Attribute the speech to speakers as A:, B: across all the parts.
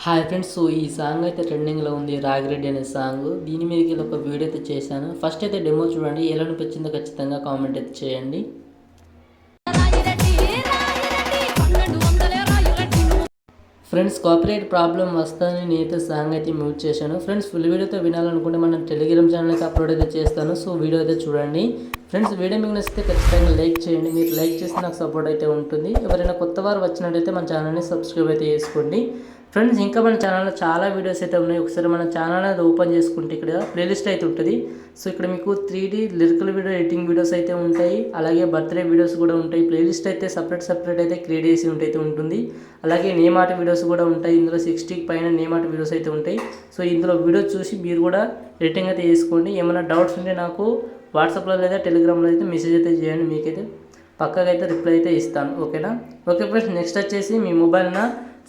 A: Hi friends. So ఈ song అయితే ట్రెండింగ్లో ఉంది, రాగిరెడ్డి అనే సాంగ్. దీని మీదకి ఒక వీడియో అయితే చేశాను. ఫస్ట్ అయితే డెమో చూడండి, ఎలా అనిపించిందో ఖచ్చితంగా కామెంట్ అయితే చేయండి. ఫ్రెండ్స్, కాపీరైట్ ప్రాబ్లం వస్తుందని నేనైతే సాంగ్ అయితే మ్యూట్ చేశాను. ఫ్రెండ్స్, ఫుల్ వీడియోతో వినాలనుకుంటే మనం టెలిగ్రామ్ ఛానల్ అయితే అప్లోడ్ అయితే చేస్తాను. సో వీడియో అయితే చూడండి. ఫ్రెండ్స్, వీడియో మీకు నచ్చితే ఖచ్చితంగా లైక్ చేయండి. మీరు లైక్ చేస్తే నాకు సపోర్ట్ అయితే ఉంటుంది. ఎవరైనా కొత్త వారు వచ్చినట్టయితే మన ఛానల్ని సబ్స్క్రైబ్ అయితే చేసుకోండి. ఫ్రెండ్స్, ఇంకా మన ఛానల్లో చాలా వీడియోస్ అయితే ఉన్నాయి. ఒకసారి మన ఛానల్ అనేది ఓపెన్ చేసుకుంటే ఇక్కడ ప్లేలిస్ట్ అయితే ఉంటుంది. సో ఇక్కడ మీకు 3D lyrical video editing videos అయితే ఉంటాయి. అలాగే బర్త్డే వీడియోస్ కూడా ఉంటాయి. ప్లేలిస్ట్ అయితే సపరేట్ అయితే క్రియేట్ చేసి ఉంటుంది. అలాగే నేమ్ ఆర్ట్ వీడియోస్ కూడా ఉంటాయి. ఇందులో 60 పైన నేమ్ ఆర్ట్ వీడియోస్ అయితే ఉంటాయి. సో ఇందులో వీడియోస్ చూసి మీరు కూడా ఎడిటింగ్ అయితే చేసుకోండి. ఏమైనా డౌట్స్ ఉంటే నాకు వాట్సాప్లో లేదా టెలిగ్రామ్లో అయితే మెసేజ్ అయితే చేయండి. మీకైతే పక్కగా అయితే రిప్లై అయితే ఇస్తాను. ఓకేనా? ఓకే ఫ్రెండ్స్, నెక్స్ట్ వచ్చేసి మీ మొబైల్న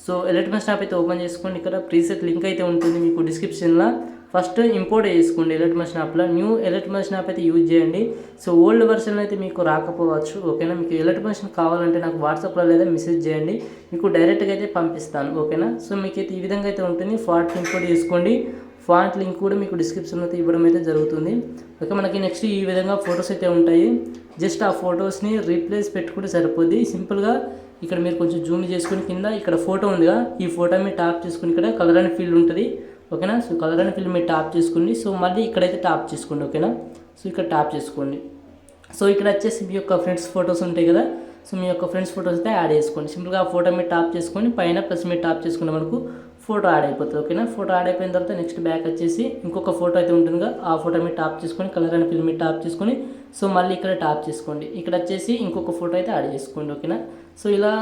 A: సో ఎలక్ట్రిమేషన్ యాప్ అయితే ఓపెన్ చేసుకోండి. ఇక్కడ ప్రీసెట్ లింక్ అయితే ఉంటుంది మీకు డిస్క్రిప్షన్లో. ఫస్ట్ ఇంపోర్ట్ చేసుకోండి ఎలక్ట్రిమేషన్ యాప్లో. న్యూ ఎలక్ట్రిమేషన్ యాప్ అయితే యూజ్ చేయండి. సో ఓల్డ్ వర్షన్లో అయితే మీకు రాకపోవచ్చు. ఓకేనా? మీకు ఎలక్ట్రిమేషన్ కావాలంటే నాకు వాట్సాప్లో లేదా మెసేజ్ చేయండి, మీకు డైరెక్ట్గా అయితే పంపిస్తాను. ఓకేనా? సో మీకైతే ఈ విధంగా అయితే ఉంటుంది. ఫాంట్ ఇంపోర్ట్ చేసుకోండి. ఫాంట్ లింక్ కూడా మీకు డిస్క్రిప్షన్లో అయితే ఇవ్వడం అయితే జరుగుతుంది. ఓకే, మనకి నెక్స్ట్ ఈ విధంగా ఫొటోస్ అయితే ఉంటాయి. జస్ట్ ఆ ఫొటోస్ని రీప్లేస్ పెట్టుకుంటే సరిపోద్ది. సింపుల్గా ఇక్కడ మీరు కొంచెం జూమ్ చేసుకుని కింద ఇక్కడ ఫోటో ఉందిగా, ఈ ఫోటో మీరు టాప్ చేసుకుని ఇక్కడ కలర్ అండ్ ఫీల్డ్ ఉంటుంది. ఓకేనా? సో కలర్ అండ్ ఫీల్డ్ మీరు టాప్ చేసుకోండి. సో మళ్ళీ ఇక్కడైతే టాప్ చేసుకోండి. ఓకేనా? సో ఇక్కడ టాప్ చేసుకోండి. సో ఇక్కడ వచ్చేసి మీ యొక్క ఫ్రెండ్స్ ఫొటోస్ ఉంటాయి కదా, సో మీ యొక్క ఫ్రెండ్స్ ఫొటోస్ అయితే యాడ్ చేసుకోండి. సింపుల్గా ఆ ఫోటో మీరు టాప్ చేసుకొని పైన ప్లస్ మీరు టాప్ చేసుకుంటే మనకు ఫోటో యాడ్ అయిపోతుంది. ఓకేనా? ఫోటో యాడ్ అయిపోయిన తర్వాత నెక్స్ట్ బ్యాక్ వచ్చేసి ఇంకొక ఫోటో అయితే ఉంటుందిగా, ఆ ఫోటో మీరు టాప్ చేసుకొని కలర్ అండ్ ఫిల్ మీరు టాప్ చేసుకొని సో మళ్ళీ ఇక్కడ టాప్ చేసుకోండి. ఇక్కడ వచ్చేసి ఇంకొక ఫోటో అయితే యాడ్ చేసుకోండి. ఓకేనా? సో ఇలా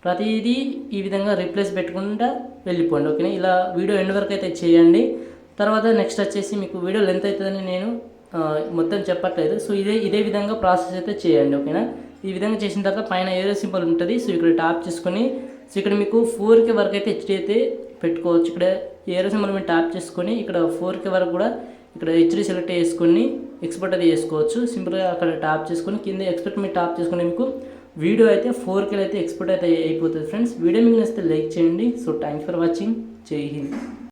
A: ప్రతిదీ ఈ విధంగా రీప్లేస్ పెట్టుకుంటా వెళ్ళిపోండి. ఓకేనా? ఇలా వీడియో ఎండ్ వరకు అయితే చేయండి. తర్వాత నెక్స్ట్ వచ్చేసి మీకు వీడియో లెంత్ అవుతుందని నేను మొత్తం చెప్పట్లేదు. సో ఇదే విధంగా ప్రాసెస్ అయితే చేయండి. ఓకేనా? ఈ విధంగా చేసిన తర్వాత పైన ఏరో సింబల్ ఉంటుంది. సో ఇక్కడ టాప్ చేసుకొని సో ఇక్కడ మీకు 4K వరకు అయితే హెచ్డీ అయితే పెట్టుకోవచ్చు. ఇక్కడ ఏరో సింబల్ మీరు టాప్ చేసుకొని ఇక్కడ 4K వరకు కూడా ఇక్కడ హెచ్డీ సెలెక్ట్ చేసుకొని ఎక్స్పోర్ట్ అది చేసుకోవచ్చు. సింపుల్గా అక్కడ టాప్ చేసుకొని కింద ఎక్స్పోర్ట్ మీరు టాప్ చేసుకుని మీకు వీడియో అయితే 4K అయితే ఎక్స్పోర్ట్ అయితే అయిపోతుంది. ఫ్రెండ్స్, వీడియో మీకు నచ్చితే లైక్ చేయండి. So thanks for watching. జై హింద్.